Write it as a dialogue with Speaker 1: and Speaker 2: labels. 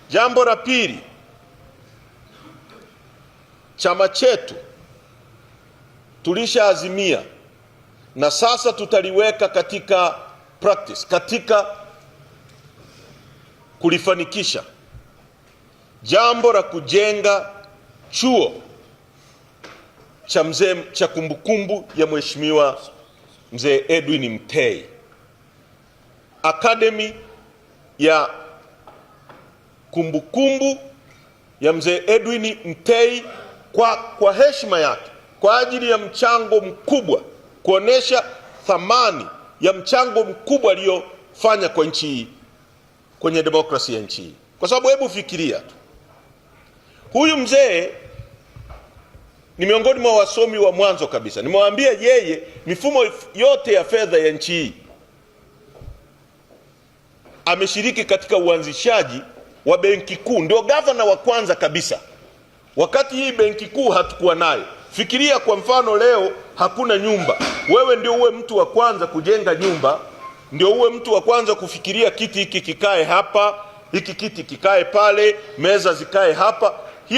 Speaker 1: Jambo la pili, chama chetu tulishaazimia na sasa tutaliweka katika practice, katika kulifanikisha jambo la kujenga chuo cha kumbukumbu ya Mheshimiwa Mzee Edwin Mtei, Academy ya kumbukumbu ya Mzee Edwin Mtei kwa heshima yake, kwa ajili ya mchango mkubwa, kuonesha thamani ya mchango mkubwa aliyofanya kwa nchi hii, kwenye demokrasia ya nchi hii. Kwa sababu hebu fikiria tu, huyu mzee ni miongoni mwa wasomi wa mwanzo kabisa. Nimewaambia yeye mifumo yote ya fedha ya nchi hii ameshiriki katika uanzishaji wa benki kuu, ndio gavana wa kwanza kabisa. Wakati hii benki kuu hatukuwa nayo. Fikiria kwa mfano leo hakuna nyumba, wewe ndio uwe mtu wa kwanza kujenga nyumba, ndio uwe mtu wa kwanza kufikiria kiti hiki kikae hapa, hiki kiti kikae pale, meza zikae hapa.